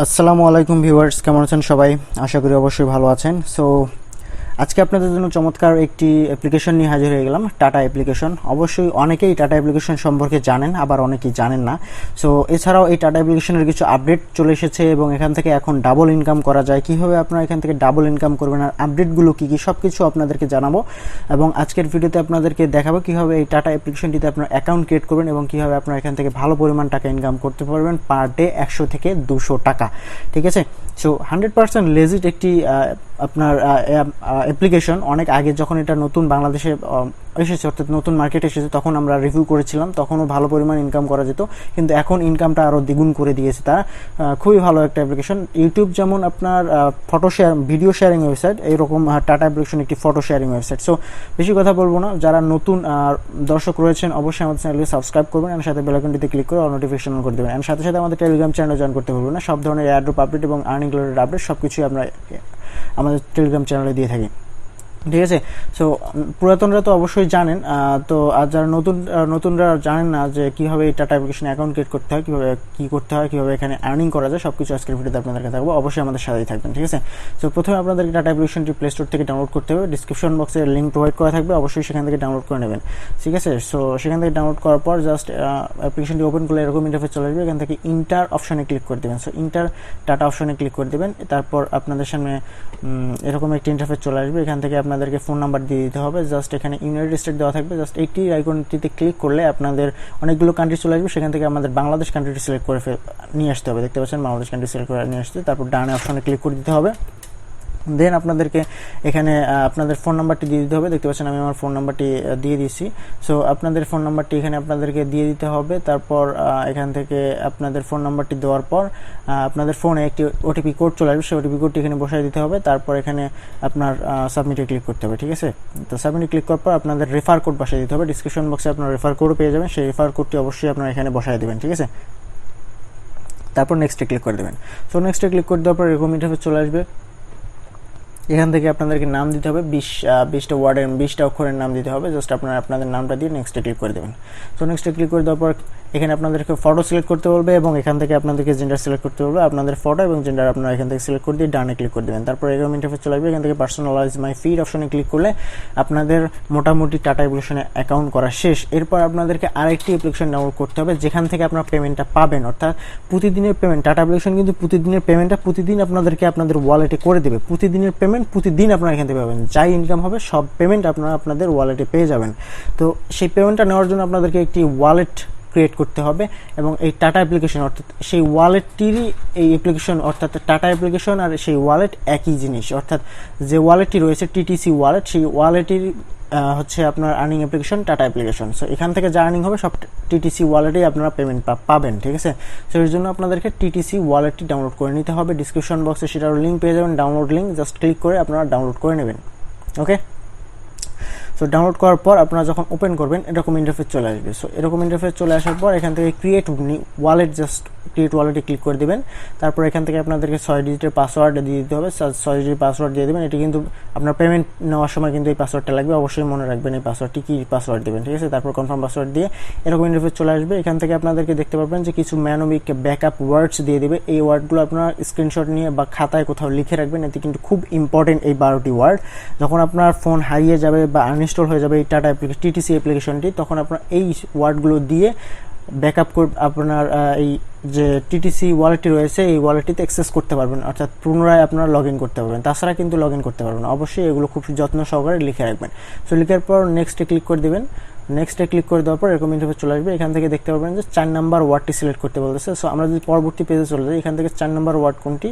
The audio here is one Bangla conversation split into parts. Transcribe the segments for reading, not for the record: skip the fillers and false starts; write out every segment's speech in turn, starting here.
আসসালামু আলাইকুম ভিউয়ার্স, কেমন আছেন সবাই? আশা করি অবশ্যই ভালো আছেন। সো আজকে আপনাদের জন্য চমৎকার একটি অ্যাপ্লিকেশন নিয়ে হাজির হয়ে গেলাম, টাটা অ্যাপ্লিকেশন। অবশ্যই অনেকেই টাটা অ্যাপ্লিকেশন সম্পর্কে জানেন, আবার অনেকেই জানেন না। সো এছাড়াও এই টাটা অ্যাপ্লিকেশনের কিছু আপডেট চলে এসেছে এবং এখান থেকে এখন ডাবল ইনকাম করা যায়। কীভাবে আপনারা এখান থেকে ডাবল ইনকাম করবেন আর আপডেটগুলো কী কী সব কিছু আপনাদেরকে জানাবো এবং আজকের ভিডিওতে আপনাদেরকে দেখাবো কীভাবে এই টাটা অ্যাপ্লিকেশনটিতে আপনার অ্যাকাউন্ট ক্রিয়েট করবেন এবং কীভাবে আপনারা এখান থেকে ভালো পরিমাণ টাকা ইনকাম করতে পারবেন পার ডে 100 থেকে 200 টাকা। ঠিক আছে? সো 100% লেজিট একটি আপনার অ্যাপ্লিকেশন। অনেক আগে যখন এটা নতুন বাংলাদেশে এসেছে, অর্থাৎ নতুন মার্কেটে এসেছে, তখন আমরা রিভিউ করেছিলাম, তখনও ভালো পরিমাণ ইনকাম করা যেত, কিন্তু এখন ইনকামটা আরও দ্বিগুণ করে দিয়েছে তারা। খুবই ভালো একটা অ্যাপ্লিকেশন। ইউটিউব যেমন আপনার photo share, video sharing website, এইরকম টাটা অ্যাপ্লিকেশন একটি ফটো শেয়ারিং ওয়েবসাইট। সো বেশি কথা বলবো না, যারা নতুন দর্শক রয়েছেন অবশ্যই আমাদের চ্যানেলকে সাবস্ক্রাইব করবেন এবং সাথে বেল আইকনটিতে ক্লিক করে অল নোটিফিকেশন অন করে দেবেন। এবং সাথে সাথে আমাদের টেলিগ্রাম চ্যানেলে জয়েন করতে ভুলবেন না। সব ধরনের এয়ারড্রপ আপডেট এবং আর্নিং রিলেটেড আপডেট সব কিছুই আমরা আমাদের টেলিগ্রাম চ্যানেলে দিয়ে থাকি। ঠিক আছে? সো পুরাতনরা তো অবশ্যই জানেন, তো আর যারা নতুনরা জানেন না যে কীভাবে এই টাটা অ্যাপ্লিকেশনে অ্যাকাউন্ট ক্রিয়েট করতে হয়, কীভাবে কী করতে হয়, কীভাবে এখানে আর্নিং করা যায়, সব কিছু আজকের ভিডিওতে আপনাদেরকে থাকবো। অবশ্যই আমাদের সাথেই থাকবেন। ঠিক আছে? সো প্রথমে আপনাদেরকে টাটা অ্যাপ্লিকেশনটি প্লে স্টোর থেকে ডাউনলোড করতে হবে। ডিসক্রিপশন বক্সে লিঙ্ক প্রোভাইড করা থাকবে, অবশ্যই সেখান থেকে ডাউনলোড করে নেবেন। ঠিক আছে? সো সেখান থেকে ডাউনলোড করার পর জাস্ট অ্যাপ্লিকেশনটি ওপেন করলে এরকম ইন্টারফেস চলে আসবে। এখান থেকে ইন্টার অপশনে ক্লিক করে দেবেন। সো ইন্টার টাটা অপশনে ক্লিক করে দেবেন। তারপর আপনাদের সামনে এরকম একটি ইন্টারফেস চলে আসবে। এখান থেকে আপনাদেরকে ফোন নাম্বার দিয়ে দিতে হবে। জাস্ট এখানে ইউনাইটেড স্টেট দেওয়া থাকবে। জাস্ট এইটি আইকনটিতে ক্লিক করলে আপনাদের অনেকগুলো কান্ট্রি চলে আসবে। সেখান থেকে আমাদের বাংলাদেশ কান্ট্রিটি সিলেক্ট করে নিয়ে আসতে হবে। দেখতে পাচ্ছেন বাংলাদেশ কান্ট্রি সিলেক্ট করে নিয়ে আসতে, তারপর ডানে অপশনে ক্লিক করে দিতে হবে। দেন আপনাদেরকে এখানে আপনাদের ফোন নাম্বারটি দিয়ে দিতে হবে। দেখতে পাচ্ছেন আমি আমার ফোন নাম্বারটি দিয়ে দিচ্ছি। সো আপনাদের ফোন নাম্বারটি এখানে আপনাদেরকে দিয়ে দিতে হবে। তারপর এখান থেকে আপনাদের ফোন নাম্বারটি দেওয়ার পর আপনাদের ফোনে একটি ওটিপি কোড চলে আসবে, সেই ওটিপি কোডটি এখানে বসাই দিতে হবে। তারপর এখানে আপনার সাবমিটে ক্লিক করতে হবে। ঠিক আছে? তো সাবমিটে ক্লিক করার পর আপনাদের রেফার কোড বসাই দিতে হবে। ডিসক্রিপশন বক্সে আপনার রেফার কোডও পেয়ে যাবেন, সেই রেফার কোডটি অবশ্যই আপনারা এখানে বসাই দেবেন। ঠিক আছে? তারপর নেক্সটে ক্লিক করে দেবেন। সো নেক্সটে ক্লিক করে দেওয়ার পর এরকম ইন্টারফেস চলে আসবে। এখান থেকে আপনাদেরকে নাম দিতে হবে, 20টা ওয়ার্ডের 20টা অক্ষরের নাম দিতে হবে। জাস্ট আপনারা আপনাদের নামটা দিয়ে নেক্সটে ক্লিক করে দেবেন। সো নেক্সটে ক্লিক করে দেওয়ার পর এখানে আপনাদেরকে ফটো সিলেক্ট করতে বলবে এবং এখান থেকে আপনাদেরকে জেন্ডার সিলেক্ট করতে বলবে। আপনাদের ফটো এবং জেন্ডার আপনারা এখান থেকে সিলেক্ট করে দিয়ে ডানে ক্লিক করে দেবেন। তারপর এরকম ইন্টারফেস চলে আসবে। এখান থেকে পার্সোনালাইজ মাই ফিড অপশনে ক্লিক করলে আপনাদের মোটামুটি টাটা অ্যাপ্লিকেশনে অ্যাকাউন্ট করা শেষ। এরপর আপনাদেরকে আরেকটি অ্যাপ্লিকেশন ডাউনলোড করতে হবে যেখান থেকে আপনারা পেমেন্টটা পাবেন, অর্থাৎ প্রতিদিনের পেমেন্ট। টাটা অ্যাপ্লিকেশন কিন্তু প্রতিদিনের পেমেন্টটা প্রতিদিন আপনাদেরকে আপনাদের ওয়ালেটে করে দেবে। প্রতিদিনের পেমেন্ট প্রতিদিন আপনারা এখান থেকে পাবেন। যাই ইনকাম হবে সব পেমেন্ট আপনারা আপনাদের ওয়ালেটে পেয়ে যাবেন। তো সেই পেমেন্টটা নেওয়ার জন্য আপনাদেরকে একটি ওয়ালেট ক্রিয়েট করতে হবে এবং এই টাটা অ্যাপ্লিকেশন অর্থাৎ সেই ওয়ালেটটিরই এই অ্যাপ্লিকেশন, অর্থাৎ টাটা অ্যাপ্লিকেশন আর সেই ওয়ালেট একই জিনিস। অর্থাৎ যে ওয়ালেটটি রয়েছে টিটিসি ওয়ালেট, সেই ওয়ালেটের হচ্ছে আপনার earning application tata application. So এখান থেকে যা আর্নিং হবে সব টিটিসি ওয়ালেটেই আপনারা পেমেন্ট পাবেন। ঠিক আছে? সো এর জন্য আপনাদেরকে টিটিসি ওয়ালেটটি ডাউনলোড করে নিতে হবে। ডিসক্রিপশন বক্সে সেটার লিঙ্ক পেয়ে যাবেন, ডাউনলোড লিঙ্ক, জাস্ট ক্লিক করে আপনারা ডাউনলোড করে নেবেন। ওকে? সো ডাউনলোড করার পর আপনারা যখন ওপেন করবেন এরকম ইন্টারফেস চলে আসবে। সো এরকম ইন্টারফেস চলে আসার পর এখান থেকে ক্রিয়েট ওয়ালেট, জাস্ট ক্রিয়েট ওয়ালেটে ক্লিক করে দেবেন। তারপর এখান থেকে আপনাদেরকে 6 ডিজিটের পাসওয়ার্ড দিয়ে দিতে হবে। 6 ডিজিটের পাসওয়ার্ড দিয়ে দেবেন। এটি কিন্তু আপনার পেমেন্ট নেওয়ার সময় কিন্তু এই পাসওয়ার্ডটা লাগবে, অবশ্যই মনে রাখবেন এই পাসওয়ার্ডটি কী পাসওয়ার্ড দেবেন। ঠিক আছে? তারপর কনফার্ম পাসওয়ার্ড দিয়ে এরকম ইন্টারফেস চলে আসবে। এখান থেকে আপনাদেরকে দেখতে পারবেন যে কিছু ম্যানোমিক ব্যাকআপ ওয়ার্ডস দিয়ে দেবে। এই ওয়ার্ডগুলো আপনারা স্ক্রিনশট নিয়ে বা খাতায় কোথাও লিখে রাখবেন। এতে কিন্তু খুব ইম্পর্টেন্ট এই 12টি ওয়ার্ড। যখন আপনার ফোন হারিয়ে যাবে বা আনইনস্টল হয়ে যাবে এই টাটা টিটিসি অ্যাপ্লিকেশনটি, তখন আপনার এই ওয়ার্ডগুলো দিয়ে ব্যাকআপ করে আপনার এই যে টিটিসি ওয়ালেটটি রয়েছে এই ওয়ালেটটিতে অ্যাক্সেস করতে পারবেন, অর্থাৎ পুনরায় আপনারা লগ ইন করতে পারবেন। তাছাড়া কিন্তু লগ ইন করতে পারবেন। অবশ্যই এগুলো খুব যত্ন সহকারে লিখে রাখবেন। সো লিখার পর নেক্সটে ক্লিক করে দেবেন। নেক্সটে ক্লিক করে দেওয়ার পর এরকম ইন্টারফেস চলে আসবে। এখান থেকে দেখতে পাবেন যে 4 নাম্বার ওয়ার্ডটি সিলেক্ট করতে বলতেছে। সো আমরা যদি পরবর্তী পেজে চলে যাই, এখান থেকে 4 নাম্বার ওয়ার্ড কোনটি?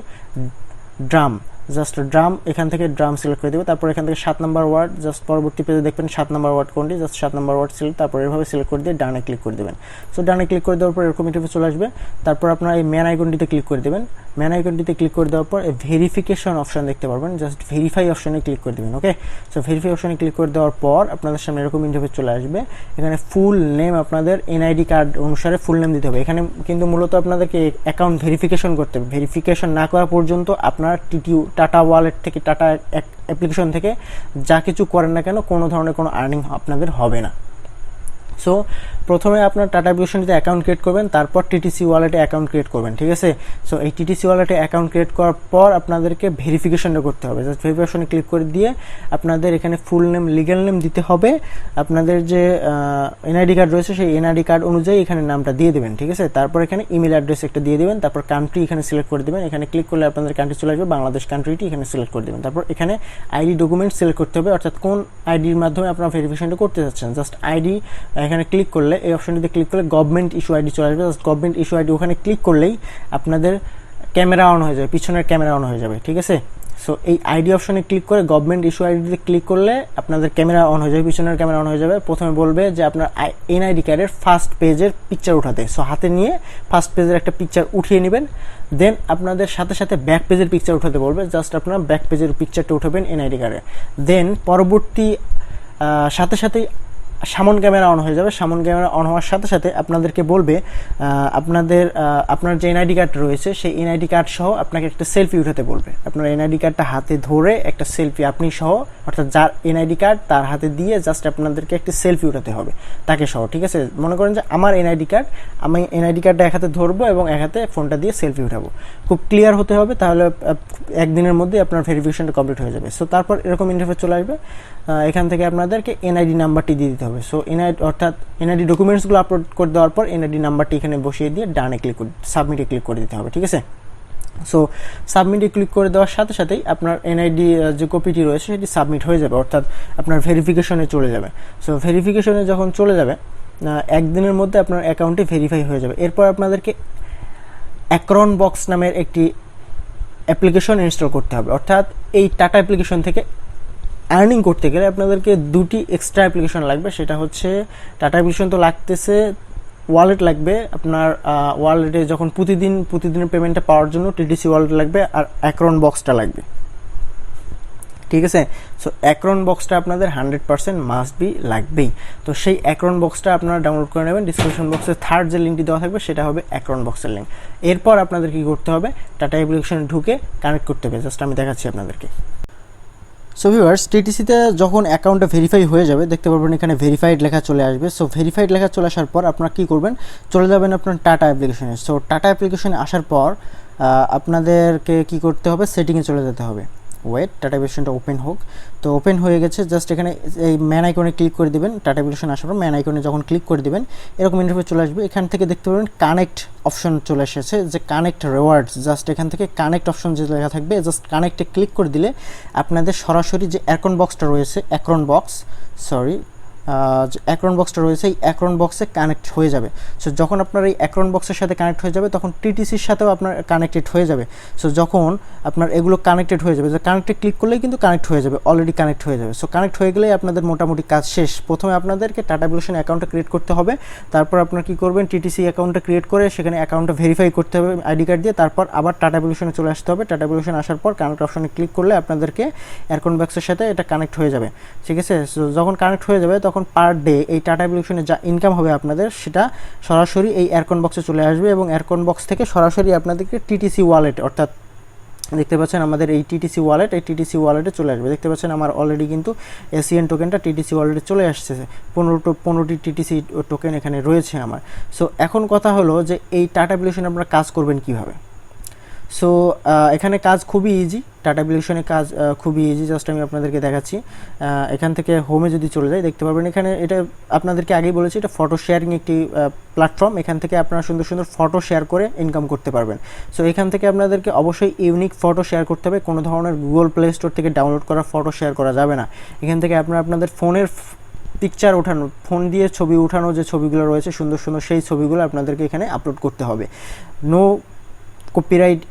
ড্রাম। জাস্ট ড্রাম, এখান থেকে ড্রাম সিলেক্ট করে দেবে। তারপর এখান থেকে 7 নাম্বার ওয়ার্ড, জাস্ট পরবর্তী পেজে দেখবেন 7 নাম্বার ওয়ার্ড কোনটি? জাস্ট 7 নাম্বার ওয়ার্ড সিলেক্ট, তারপর এভাবে সিলেক্ট করে দিয়ে ডানে ক্লিক করে দেবেন। সো ডানে ক্লিক করে দেওয়ার পর এরকম ইন্টারফেস চলে আসবে। তারপর আপনারা এই ম্যান আইকনটিতে ক্লিক করে দেবেন। ম্যান আইকনটিতে ক্লিক করে দেওয়ার পর ভেরিফিকেশন অপশন দেখতে পারবেন, জাস্ট ভেরিফাই অপশনে ক্লিক করে দেবেন। ওকে? সো ভেরিফাই অপশনে ক্লিক করে দেওয়ার পর আপনাদের সামনে এরকম ইন্টারফেস চলে আসবে। এখানে ফুল নেম আপনাদের এনআইডি কার্ড অনুসারে ফুল নেম দিতে হবে। এখানে কিন্তু মূলত আপনাদেরকে অ্যাকাউন্ট ভেরিফিকেশন করতে হবে। ভেরিফিকেশন না করা পর্যন্ত আপনার টাটা ওয়ালেট থেকে, টাটা অ্যাপ্লিকেশন থেকে যা কিছু করেন না কেন কোনো ধরনের কোনো আর্নিং আপনাদের হবে না। সো প্রথমে আপনার টাটা অ্যাপ্লিকেশনটিতে অ্যাকাউন্ট ক্রিয়েট করবেন, তারপর টিটিসি ওয়ালেটে অ্যাকাউন্ট ক্রিয়েট করবেন, ঠিক আছে। সো এই টিটিসি ওয়ালেটে অ্যাকাউন্ট ক্রিয়েট করার পর আপনাদেরকে ভেরিফিকেশনটা করতে হবে। জাস্ট ভেরিফিকেশনে ক্লিক করে দিয়ে আপনাদের এখানে ফুল নেম, লিগ্যাল নেম দিতে হবে। আপনাদের যে এনআইডি কার্ড রয়েছে সেই এনআইডি কার্ড অনুযায়ী এখানে নামটা দিয়ে দেবেন, ঠিক আছে। তারপর এখানে ইমেল অ্যাড্রেস একটা দিয়ে দেবেন, তারপর কান্ট্রি এখানে সিলেক্ট করে দেবেন। এখানে ক্লিক করলে আপনাদের কান্ট্রি চলে আসবে, বাংলাদেশ কান্ট্রিটি এখানে সিলেক্ট করে দেবেন। তারপর এখানে আইডি ডকুমেন্ট সিলেক্ট করতে হবে, অর্থাৎ কোন আইডির মাধ্যমে আপনারা ভেরিফিকেশনটা করতে যাচ্ছেন। জাস্ট আইডি এখানে ক্লিক করলে, এই অপশনটিতে ক্লিক করলে গভর্নমেন্ট ইস্যু আইডি চলে আসবে। গভর্নমেন্ট ইস্যু আইডি ওখানে ক্লিক করলেই আপনাদের ক্যামেরা অন হয়ে যাবে, পিছনের ক্যামেরা অন হয়ে যাবে, ঠিক আছে। সো এই আইডি অপশনে ক্লিক করে গভর্নমেন্ট ইস্যু আইডিতে ক্লিক করলে আপনাদের ক্যামেরা অন হয়ে যাবে, পিছনের ক্যামেরা অন হয়ে যাবে। প্রথমে বলবে যে আপনার এনআইডি কার্ডের ফার্স্ট পেজের পিকচার উঠাতে। সো হাতে নিয়ে ফার্স্ট পেজের একটা পিকচার উঠিয়ে নেবেন। দেন আপনাদের সাথে সাথে ব্যাক পেজের পিকচার উঠাতে বলবে, জাস্ট আপনারা ব্যাক পেজের পিকচারটা উঠাবেন এনআইডি কার্ডে। দেন পরবর্তী সাথে সাথেই সামন ক্যামেরা অন হয়ে যাবে। সামন ক্যামেরা অন হওয়ার সাথে সাথে আপনাদেরকে বলবে আপনার যে এনআইডি কার্ড রয়েছে সেই এনআইডি কার্ড সহ আপনাকে একটা সেলফি উঠাতে বলবে। আপনার এনআইডি কার্ডটা হাতে ধরে একটা সেলফি আপনি সহ, অর্থাৎ যার এনআইডি কার্ড তার হাতে দিয়ে জাস্ট আপনাদেরকে একটা সেলফি উঠাতে হবে তাকে সহ, ঠিক আছে। মনে করেন যে আমার এনআইডি কার্ড, আমি এনআইডি কার্ডটা এক হাতে ধরবো এবং এক হাতে ফোনটা দিয়ে সেলফি উঠাবো। খুব ক্লিয়ার হতে হবে, তাহলে একদিনের মধ্যে আপনার ভেরিফিকেশনটা কমপ্লিট হয়ে যাবে। সো তারপর এরকম ইন্টারফেস চলে আসবে। এখান থেকে আপনাদেরকে এনআইডি নাম্বারটি দিয়ে দিতে হবে। সো এনআইডি অর্থাৎ এনআইডি ডকুমেন্টসগুলো আপলোড করে দেওয়ার পর এনআইডি নাম্বারটি এখানে বসিয়ে দিয়ে ডানে ক্লিক করে সাবমিটে ক্লিক করে দিতে হবে, ঠিক আছে। সো সাবমিটে ক্লিক করে দেওয়ার সাথে সাথেই আপনার এনআইডি যে কপিটি রয়েছে সেটি সাবমিট হয়ে যাবে, অর্থাৎ আপনার ভেরিফিকেশনে চলে যাবে। সো ভেরিফিকেশনে যখন চলে যাবে একদিনের মধ্যে আপনার অ্যাকাউন্টটি ভেরিফাই হয়ে যাবে। এরপর আপনাদেরকে অ্যাক্রন বক্স নামের একটি অ্যাপ্লিকেশন ইনস্টল করতে হবে, অর্থাৎ এই টাটা অ্যাপ্লিকেশন থেকে আর্নিং করতে গেলে আপনাদেরকে দুটি এক্সট্রা অ্যাপ্লিকেশন লাগবে। সেটা হচ্ছে টাটা অ্যাপ্লিকেশন তো লাগতেছে, ওয়ালেট লাগবে। আপনার ওয়ালেটে যখন প্রতিদিনের পেমেন্টটা পাওয়ার জন্য টিটিসি ওয়ালেট লাগবে, আর অ্যাক্রন বক্সটা লাগবে, ঠিক আছে। সো অ্যাক্রন বক্সটা আপনাদের 100% মাস্ট বি লাগবেই। তো সেই অ্যাক্রন বক্সটা আপনারা ডাউনলোড করে নেবেন। ডিসক্রিপশন বক্সে থার্ড যে লিঙ্কটি দেওয়া থাকবে সেটা হবে অ্যাক্রন বক্সের লিঙ্ক। এরপর আপনাদের কি করতে হবে, টাটা অ্যাপ্লিকেশনে ঢুকে কানেক্ট করতে হবে। জাস্ট আমি দেখাচ্ছি আপনাদেরকে। সো ভিউয়ার্স, টিটিসিতে যখন অ্যাকাউন্টটা ভেরিফাই হয়ে যাবে দেখতে পারবেন এখানে ভেরিফাইড লেখা চলে আসবে। সো ভেরিফাইড লেখা চলে আসার পর আপনারা কী করবেন, চলে যাবেন আপনার টাটা অ্যাপ্লিকেশনে। সো টাটা অ্যাপ্লিকেশনে আসার পর আপনাদেরকে কি করতে হবে, সেটিংয়ে চলে যেতে হবে। ওয়েট, টাটা অ্যাপ্লিকেশনটা ওপেন হোক। তো ওপেন হয়ে গেছে, জাস্ট এখানে এই ম্যান আইকনে ক্লিক করে দেবেন। টাটা অ্যাপ্লিকেশন আসার পর ম্যান আইকনে যখন ক্লিক করে দেবেন এরকম ইন্টারফেস চলে আসবে। এখান থেকে দেখতে পাবেন কানেক্ট অপশন চলে এসেছে, যে কানেক্ট রিওয়ার্ডস। জাস্ট এখান থেকে কানেক্ট অপশন যে লেখা থাকবে জাস্ট কানেক্টে ক্লিক করে দিলে আপনাদের সরাসরি যে অ্যাকাউন্ট বক্সটা রয়েছে, অ্যাকাউন্ট বক্সটা রয়েছে এই অ্যাকাউন্ট বক্সে কানেক্ট হয়ে যাবে। সো যখন আপনার এই অ্যাকাউন্ট বক্সের সাথে কানেক্ট হয়ে যাবে তখন টিটিসির সাথেও আপনার কানেক্টেড হয়ে যাবে। সো যখন আপনার এগুলো কানেক্টেড হয়ে যাবে, যে কানেক্টে ক্লিক করলেই কিন্তু কানেক্ট হয়ে যাবে, অলরেডি কানেক্ট হয়ে যাবে। সো কানেক্ট হয়ে গেলেই আপনাদের মোটামুটি কাজ শেষ। প্রথমে আপনাদেরকে টাটা অ্যাপ্লিকেশন অ্যাকাউন্টটা ক্রিয়েট করতে হবে, তারপর আপনার কী করবেন, টিটিসি অ্যাকাউন্টটা ক্রিয়েট করে সেখানে অ্যাকাউন্টটা ভেরিফাই করতে হবে আইডি কার্ড দিয়ে। তারপর আবার টাটা অ্যাপ্লিকেশনে চলে আসতে হবে। টাটা অ্যাপ্লিকেশন আসার পর কানেক্ট অপশনে ক্লিক করলে আপনাদেরকে অ্যাকাউন্ট বক্সের সাথে এটা কানেক্ট হয়ে যাবে, ঠিক আছে। সো যখন কানেক্ট হয়ে যাবে তখন পার ডে এই টাটা অ্যাপ্লিকেশনে যা ইনকাম হবে আপনাদের সেটা সরাসরি এই অ্যাকাউন্ট বক্সে চলে আসবে, এবং অ্যাকাউন্ট বক্স থেকে সরাসরি আপনাদেরকে টিটিসি ওয়ালেট, অর্থাৎ দেখতে পাচ্ছেন আমাদের এই টিটিসি ওয়ালেট, এই টিটিসি ওয়ালেটে চলে আসবে। দেখতে পাচ্ছেন আমার অলরেডি কিন্তু ASUN টোকেনটা টিটিসি ওয়ালেটে চলে আসছে। 15টি টিটিসি টোকেন এখানে রয়েছে আমার। সো এখন কথা হলো যে এই টাটা অ্যাপ্লিকেশনে আপনারা কাজ করবেন কিভাবে। সো এখানে কাজ খুবই ইজি, টাটা অ্যাপ্লিকেশনে কাজ খুবই ইজি। জাস্ট আমি আপনাদেরকে দেখাচ্ছি। এখান থেকে হোমে যদি চলে যাই দেখতে পারবেন এখানে, এটা আপনাদেরকে আগেই বলেছি এটা ফটো শেয়ারিং একটি প্ল্যাটফর্ম। এখান থেকে আপনারা সুন্দর সুন্দর ফটো শেয়ার করে ইনকাম করতে পারবেন। সো এখান থেকে আপনাদেরকে অবশ্যই ইউনিক ফটো শেয়ার করতে হবে, কোনো ধরনের গুগল প্লে স্টোর থেকে ডাউনলোড করা ফটো শেয়ার করা যাবে না। এখান থেকে আপনারা আপনাদের ফোনের পিকচার ওঠানো, ফোন দিয়ে ছবি ওঠানো যে ছবিগুলো রয়েছে সুন্দর সুন্দর সেই ছবিগুলো আপনাদেরকে এখানে আপলোড করতে হবে। নো কপিরাইট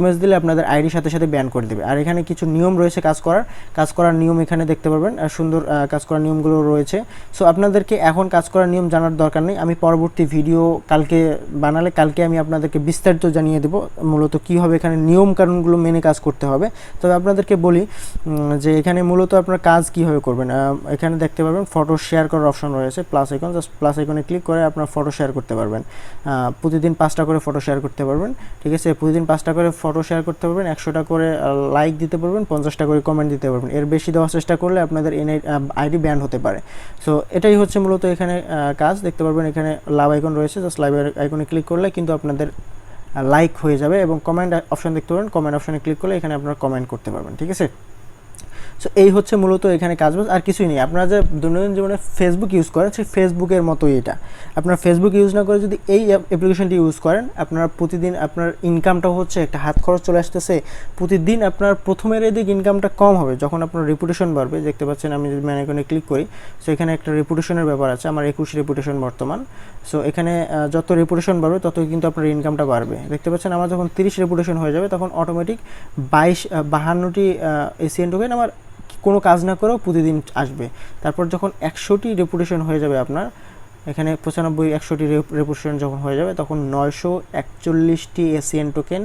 ইমেজ দিলে আপনাদের আইডির সাথে সাথে ব্যান করে দেবে। আর এখানে কিছু নিয়ম রয়েছে কাজ করার নিয়ম এখানে দেখতে পারবেন, আর সুন্দর কাজ করার নিয়মগুলো রয়েছে। সো আপনাদেরকে এখন কাজ করার নিয়ম জানার দরকার নেই, আমি পরবর্তী ভিডিও কালকে বানালে কালকে আমি আপনাদেরকে বিস্তারিত জানিয়ে দেবো মূলত কীভাবে এখানে নিয়ম কানুনগুলো মেনে কাজ করতে হবে। তবে আপনাদেরকে বলি যে এখানে মূলত আপনার কাজ কীভাবে করবেন। এখানে দেখতে পারবেন ফটো শেয়ার করার অপশন রয়েছে, প্লাস আইকন, জাস্ট প্লাস আইকনে ক্লিক করে আপনার ফটো শেয়ার করতে পারবেন। প্রতিদিন 5টা করে ফটো শেয়ার করতে পারবেন। ঠিক আছে। প্রতিদিন 5টা করে ফটো শেয়ার করতে পারবেন, 100টা করে লাইক দিতে পারবেন, 50টা করে কমেন্ট দিতে পারবেন। এর বেশি দেওয়ার চেষ্টা করলে আপনাদের আইডি ব্যান হতে পারে। সো এটাই হচ্ছে মূলত এখানে কাজ। দেখতে পারবেন এখানে লাভ আইকন রয়েছে, জাস্ট লাইভ আইকনে ক্লিক করলে কিন্তু আপনাদের লাইক হয়ে যাবে, এবং কমেন্ট অপশন দেখতে পারবেন, কমেন্ট অপশনে ক্লিক করলে এখানে আপনারা কমেন্ট করতে পারবেন। ঠিক আছে। সো এই হচ্ছে মূলত এখানে কাজবাজ, আর কিছুই নেই। আপনারা যে দৈনন্দিন জীবনে ফেসবুক ইউজ করেন, সেই ফেসবুকের মতোই এটা। আপনার ফেসবুক ইউজ না করে যদি এই অ্যাপ্লিকেশনটি ইউজ করেন, আপনারা প্রতিদিন আপনার ইনকামটাও হচ্ছে একটা হাত খরচ চলে আসতেছে। প্রতিদিন আপনার প্রথমের এদিক ইনকামটা কম হবে, যখন আপনার রেপুটেশন বাড়বে। দেখতে পাচ্ছেন আমি যদি ম্যান আইকনে ক্লিক করি, সো এখানে একটা রেপুটেশনের ব্যাপার আছে। আমার 21 রেপুটেশন বর্তমান। সো এখানে যত রেপুটেশন বাড়বে ততই কিন্তু আপনার ইনকামটা বাড়বে। দেখতে পাচ্ছেন আমার যখন 30 রেপুটেশন হয়ে যাবে, তখন অটোমেটিক 52টি এসিএন টোকেন আমার কোনো কাজ না করেও প্রতিদিন আসবে। তারপর যখন 100টি রেপুটেশন হয়ে যাবে আপনার, এখানে 95-100টি রেপুটেশন যখন হয়ে যাবে, তখন 941টি এসিএন টোকেন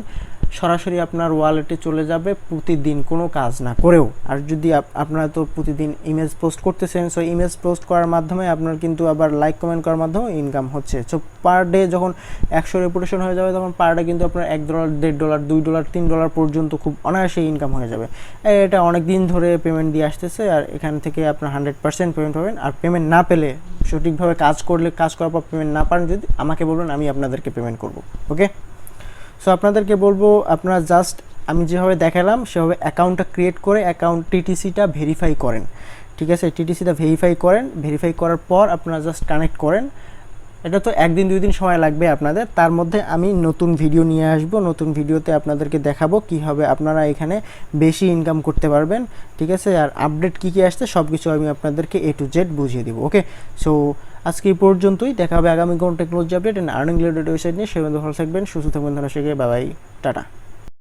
সরাসরি আপনার ওয়ালেটে চলে যাবে প্রতিদিন কোনো কাজ না করেও। আর যদি আপনারা তো প্রতিদিন ইমেজ পোস্ট করতেছেন, সো ইমেজ পোস্ট করার মাধ্যমে আপনার কিন্তু আবার লাইক কমেন্ট করার মাধ্যমে ইনকাম হচ্ছে। সো পার ডে যখন 100 রেপুটেশন হয়ে যাবে, তখন পার ডে কিন্তু আপনার $1, $1.5, $2, $3 পর্যন্ত খুব অনায়াসে ইনকাম হয়ে যাবে। এটা অনেক দিন ধরে পেমেন্ট দিয়ে আসতেছে, আর এখান থেকে আপনার 100% পেমেন্ট পাবেন। আর পেমেন্ট না পেলে, সঠিকভাবে কাজ করার পর পেমেন্ট না পান, যদি আমাকে বলবেন, আমি আপনাদেরকে পেমেন্ট করব। ওকে। সো আপনাদেরকে বলবো, আপনারা জাস্ট আমি যেভাবে দেখালাম সেভাবে অ্যাকাউন্টটা ক্রিয়েট করে অ্যাকাউন্ট টিটিসিটা ভেরিফাই করেন। ঠিক আছে, টিটিসিটা ভেরিফাই করেন। ভেরিফাই করার পর আপনারা জাস্ট কানেক্ট করেন। এটা তো 1-2 দিন সময় লাগবে আপনাদের। তার মধ্যে আমি নতুন ভিডিও নিয়ে আসব। নতুন ভিডিওতে আপনাদেরকে দেখাবো কীভাবে আপনারা এখানে বেশি ইনকাম করতে পারবেন। ঠিক আছে। আর আপডেট কী কী আসছে সব কিছু আমি আপনাদেরকে A to Z বুঝিয়ে দিব। ওকে। সো আজকে এই পর্যন্তই। দেখা হবে আগামী কোনো technology update and earning related website নিয়ে। সে ভালো থাকবেন, সুস্থ থাকবেন, ধন্যবাদ। Bye bye, tata.